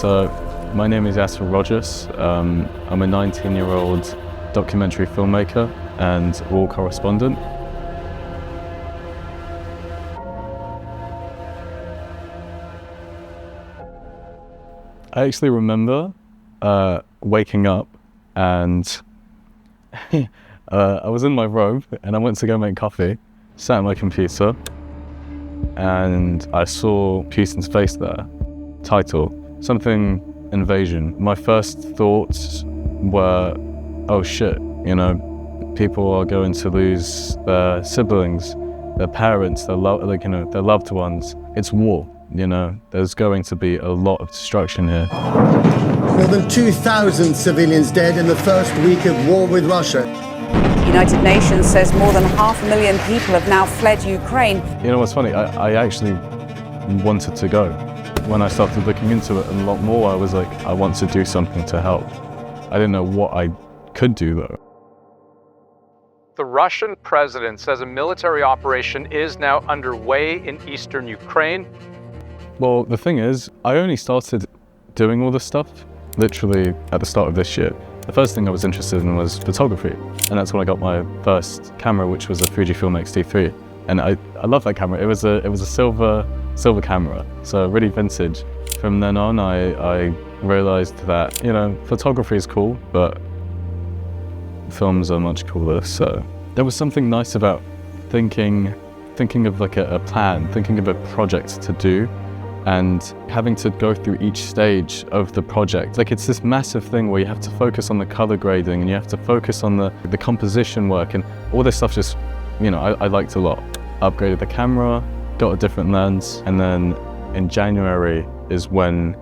So, my name is Yasser Rojas. I'm a 19-year-old documentary filmmaker and war correspondent. I actually remember waking up and I was in my robe and I went to go make coffee, sat at my computer, and I saw Putin's face there. Title, something invasion. My first thoughts were, oh shit, you know, people are going to lose their siblings, their parents, their loved ones. It's war, you know, there's going to be a lot of destruction here. More than 2,000 civilians dead in the first week of war with Russia. The United Nations says more than 500,000 people have now fled Ukraine. You know what's funny? I actually wanted to go. When I started looking into it a lot more, I was like, I want to do something to help. I didn't know what I could do though. The Russian president says a military operation is now underway in eastern Ukraine. Well, the thing is, I only started doing all this stuff literally at the start of this year. The first thing I was interested in was photography, and that's when I got my first camera, which was a Fujifilm X-T3. And I love that camera. It was a silver camera, so really vintage. From then on, I realized that, you know, photography is cool, but films are much cooler. So there was something nice about thinking of like a plan, thinking of a project to do, and having to go through each stage of the project. Like, it's this massive thing where you have to focus on the color grading and you have to focus on the composition work, and all this stuff just, you know, I liked a lot. Upgraded the camera, got a different lens, and then in January is when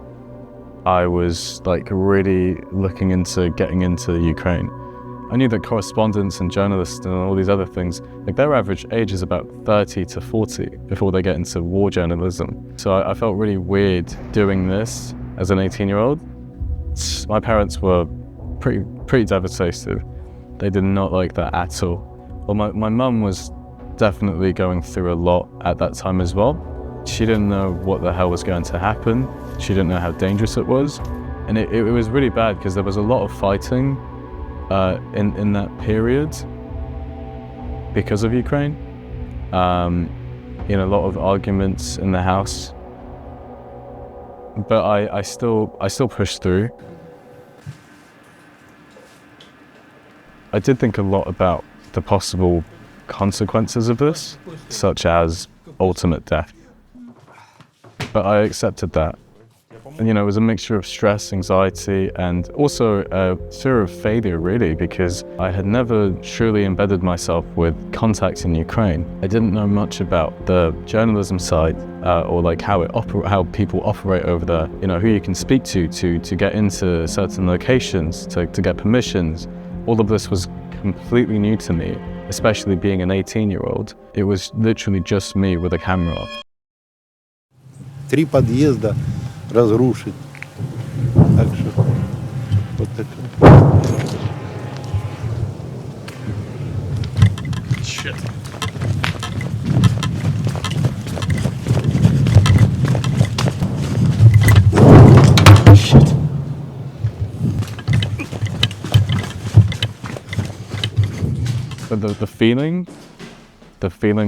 I was like really looking into getting into Ukraine. I knew that correspondents and journalists and all these other things, like their average age is about 30 to 40 before they get into war journalism. So I felt really weird doing this as an 18-year-old. My parents were pretty devastated. They did not like that at all. Well, my mum was definitely going through a lot at that time as well. She didn't know what the hell was going to happen. She didn't know how dangerous it was. And it was really bad because there was a lot of fighting in that period because of Ukraine. You know, a lot of arguments in the house. But I still pushed through. I did think a lot about the possible consequences of this, such as ultimate death. But I accepted that. And, you know, it was a mixture of stress, anxiety, and also a fear of failure, really, because I had never truly embedded myself with contacts in Ukraine. I didn't know much about the journalism side, or like how people operate over there. You know, who you can speak to get into certain locations, to get permissions. All of this was completely new to me, especially being an 18-year-old. It was literally just me with a camera. 3 подъезда разрушить. Так что вот такое. Shit. Shit. But the feeling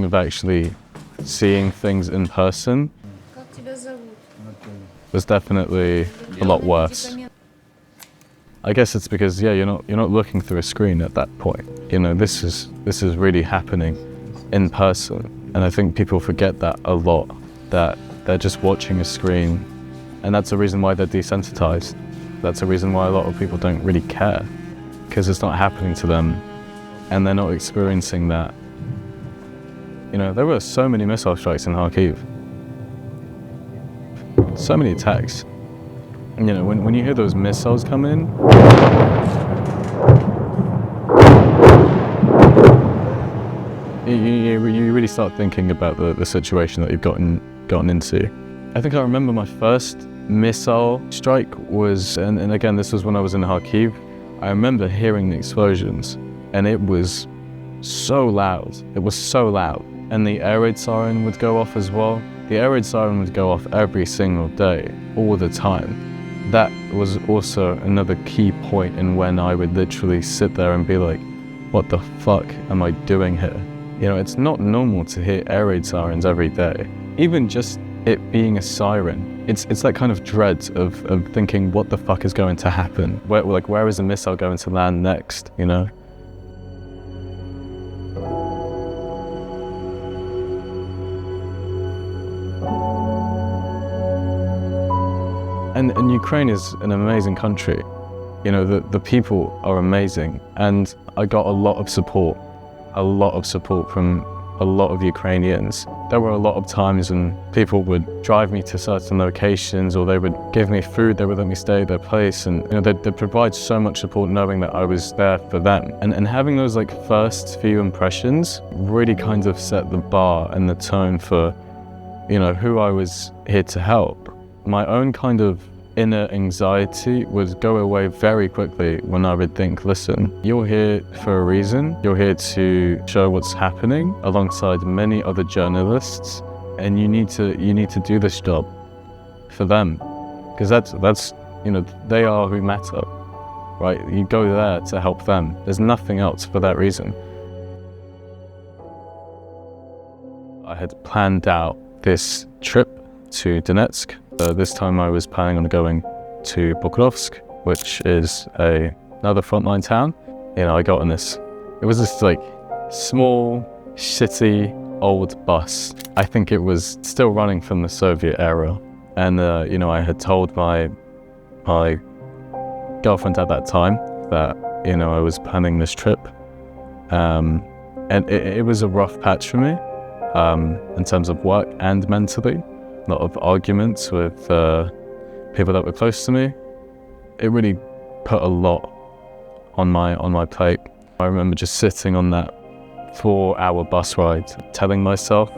of actually seeing things in person was definitely a lot worse. I guess it's because, yeah, you're not looking through a screen at that point. You know, this is really happening in person, and I think people forget that a lot, that they're just watching a screen, and that's the reason why they're desensitized. That's the reason why a lot of people don't really care, because it's not happening to them, and they're not experiencing that. You know, there were so many missile strikes in Kharkiv. So many attacks. And, you know, when you hear those missiles come in, you really start thinking about the situation that you've gotten into. I think I remember my first missile strike was, and again, this was when I was in Kharkiv. I remember hearing the explosions, and it was so loud. It was so loud. And the air raid siren would go off as well. The air raid siren would go off every single day, all the time. that was also another key point in when I would literally sit there and be like, what the fuck am I doing here? You know, it's not normal to hear air raid sirens every day. Even just it being a siren, it's that kind of dread of thinking, what the fuck is going to happen? Where is the missile going to land next, you know? And Ukraine is an amazing country. You know, the people are amazing, and I got a lot of support from a lot of Ukrainians. There were a lot of times when people would drive me to certain locations, or they would give me food, they would let me stay at their place, and you know, they'd provide so much support knowing that I was there for them. And having those like first few impressions really kind of set the bar and the tone for, you know, who I was here to help. My own kind of inner anxiety would go away very quickly when I would think, listen, you're here for a reason. You're here to show what's happening alongside many other journalists, and you need to do this job for them, because that's you know, they are who matter, right? You go there to help them. There's nothing else for that reason. I had planned out this trip to Donetsk. This time I was planning on going to Pokrovsk, which is another frontline town. You know, I got on this, it was this like small, shitty, old bus. I think it was still running from the Soviet era. And you know, I had told my girlfriend at that time that, you know, I was planning this trip. And it was a rough patch for me in terms of work and mentally. A lot of arguments with people that were close to me. It really put a lot on my plate. I remember just sitting on that 4-hour bus ride, telling myself,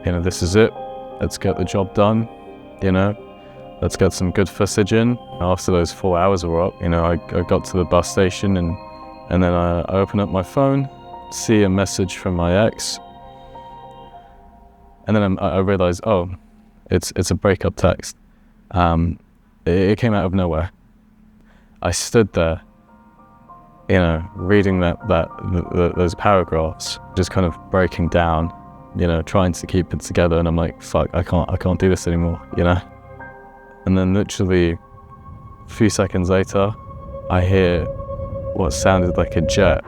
you know, this is it. Let's get the job done. You know, let's get some good footage in. After those 4 hours were up, you know, I got to the bus station and then I opened up my phone, see a message from my ex, and then I realized, oh, it's a breakup text. It came out of nowhere. I stood there, you know, reading those paragraphs, just kind of breaking down, you know, trying to keep it together, and I'm like, fuck, I can't do this anymore, you know? And then literally a few seconds later, I hear what sounded like a jet.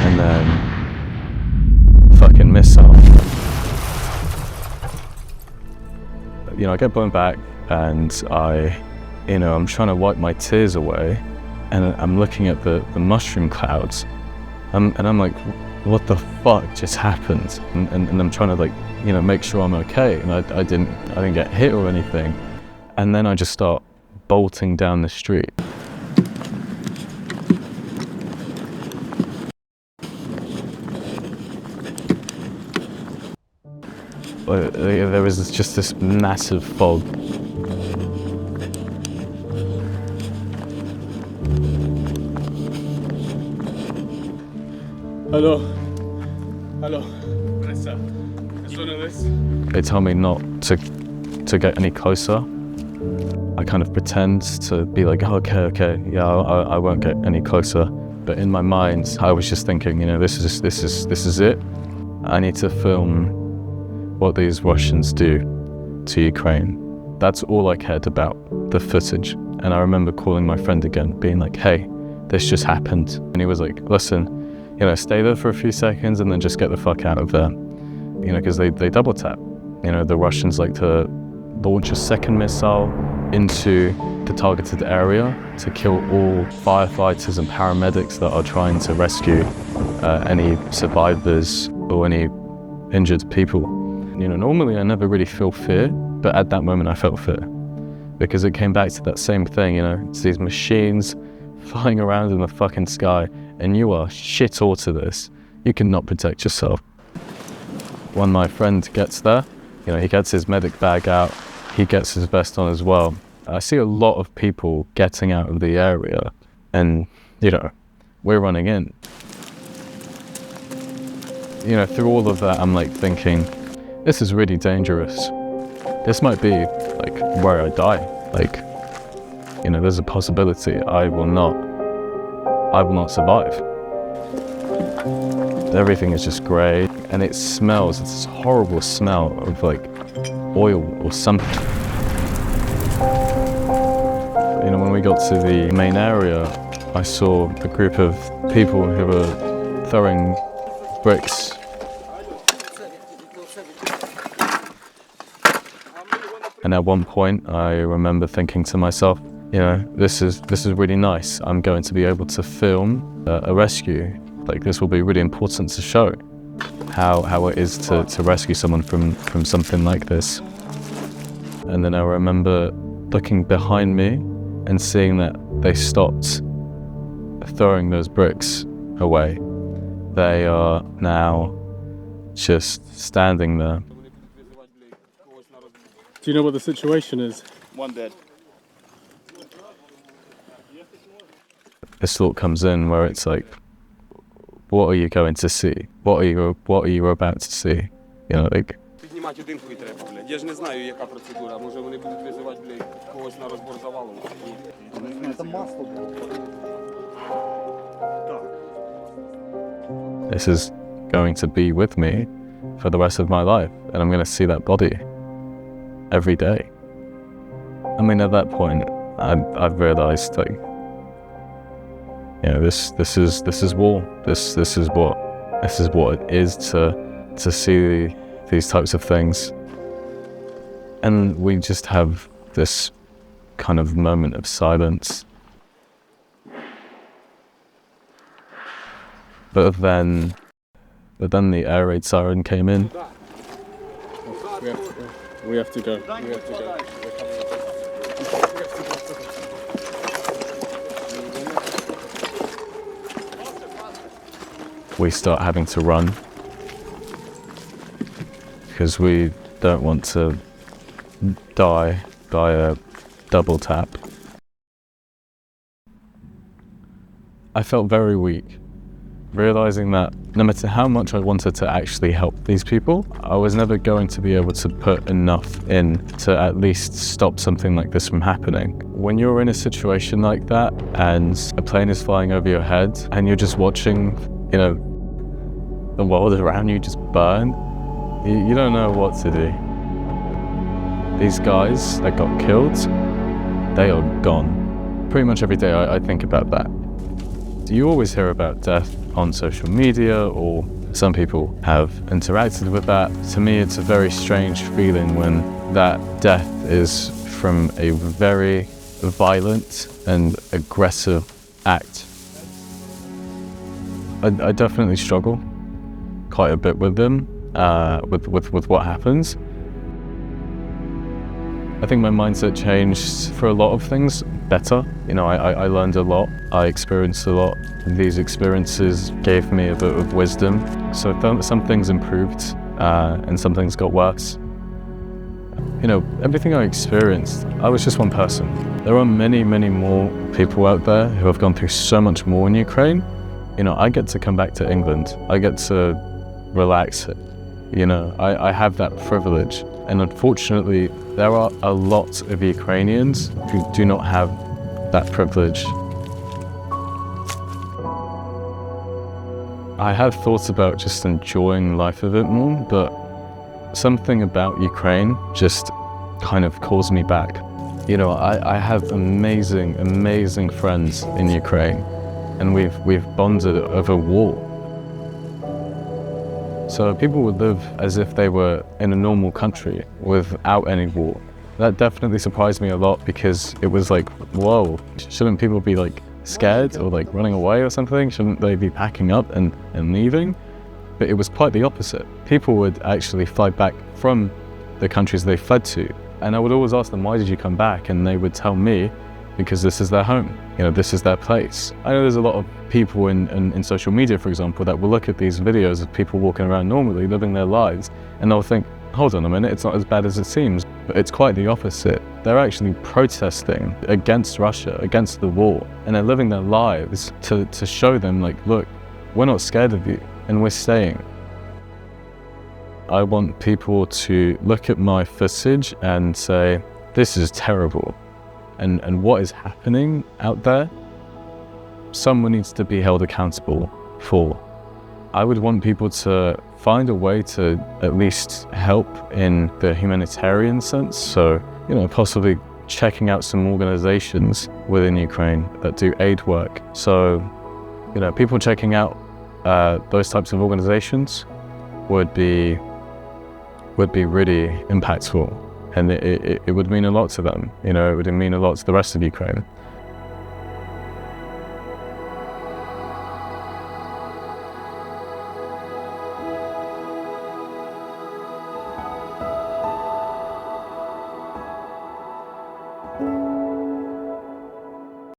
And then fucking missile. You know, I get blown back, and I'm trying to wipe my tears away, and I'm looking at the mushroom clouds, and I'm like, what the fuck just happened? And I'm trying to, like, you know, make sure I'm okay, and I didn't get hit or anything. And then I just start bolting down the street. There was just this massive fog. Hello, Vanessa. Is one of this? They tell me not to get any closer. I kind of pretend to be like, oh, okay, yeah, I won't get any closer. But in my mind, I was just thinking, you know, this is it. I need to film what these Russians do to Ukraine. That's all I cared about, the footage. And I remember calling my friend again, being like, hey, this just happened. And he was like, listen, you know, stay there for a few seconds and then just get the fuck out of there. You know, because they double tap. You know, the Russians like to launch a second missile into the targeted area to kill all firefighters and paramedics that are trying to rescue any survivors or any injured people. You know, normally I never really feel fear, but at that moment I felt fear. Because it came back to that same thing, you know, it's these machines flying around in the fucking sky, and you are shit all to this. You cannot protect yourself. When my friend gets there, you know, he gets his medic bag out, he gets his vest on as well. I see a lot of people getting out of the area, and, you know, we're running in. You know, through all of that, I'm like thinking, this is really dangerous. this might be like where I die. Like, you know, there's a possibility I will not survive. Everything is just grey, and it smells, it's this horrible smell of like oil or something. You know, when we got to the main area, I saw a group of people who were throwing bricks. And at one point, I remember thinking to myself, you know, this is really nice. I'm going to be able to film a rescue. Like, this will be really important to show how it is to rescue someone from something like this. And then I remember looking behind me and seeing that they stopped throwing those bricks away. They are now just standing there. Do you know what the situation is? One dead. This thought comes in where it's like, what are you going to see? What are you about to see? You know, like. Піднімати один хуй треба, блядь. Я ж не знаю, яка процедура. Може вони будуть визивати, блядь, когось на розбор завалу. Це масло було. This is going to be with me for the rest of my life, and I'm going to see that body every day. I mean, at that point, I've realized, like, you know, this is war. This is what it is to see these types of things. And we just have this kind of moment of silence. But then the air raid siren came in. We have to go. We start having to run because we don't want to die by a double tap. I felt very weak, realizing that no matter how much I wanted to actually help these people, I was never going to be able to put enough in to at least stop something like this from happening. When you're in a situation like that and a plane is flying over your head and you're just watching, you know, the world around you just burn, you don't know what to do. These guys that got killed, they are gone. Pretty much every day I think about that. You always hear about death on social media, or some people have interacted with that. To me, it's a very strange feeling when that death is from a very violent and aggressive act. I definitely struggle quite a bit with them, with what happens. I think my mindset changed for a lot of things better. You know, I learned a lot, I experienced a lot. These experiences gave me a bit of wisdom. So some things improved and some things got worse. You know, everything I experienced, I was just one person. There are many, many more people out there who have gone through so much more in Ukraine. You know, I get to come back to England. I get to relax. You know, I have that privilege. And unfortunately, there are a lot of Ukrainians who do not have that privilege. I have thought about just enjoying life a bit more, but something about Ukraine just kind of calls me back. You know, I have amazing, amazing friends in Ukraine, and we've bonded over war. So people would live as if they were in a normal country without any war. That definitely surprised me a lot, because it was like, whoa, shouldn't people be like scared or like running away or something? Shouldn't they be packing up and leaving? But it was quite the opposite. People would actually fly back from the countries they fled to. And I would always ask them, why did you come back? And they would tell me, because this is their home. You know, this is their place. I know there's a lot of people in social media, for example, that will look at these videos of people walking around normally, living their lives, and they'll think, hold on a minute, it's not as bad as it seems. But it's quite the opposite. They're actually protesting against Russia, against the war, and they're living their lives to show them, like, look, we're not scared of you, and we're staying. I want people to look at my footage and say, this is terrible. And what is happening out there, someone needs to be held accountable for. I would want people to find a way to at least help in the humanitarian sense. So, possibly checking out some organizations within Ukraine that do aid work. So, people checking out those types of organizations would be really impactful, and it would mean a lot to them. It would mean a lot to the rest of Ukraine.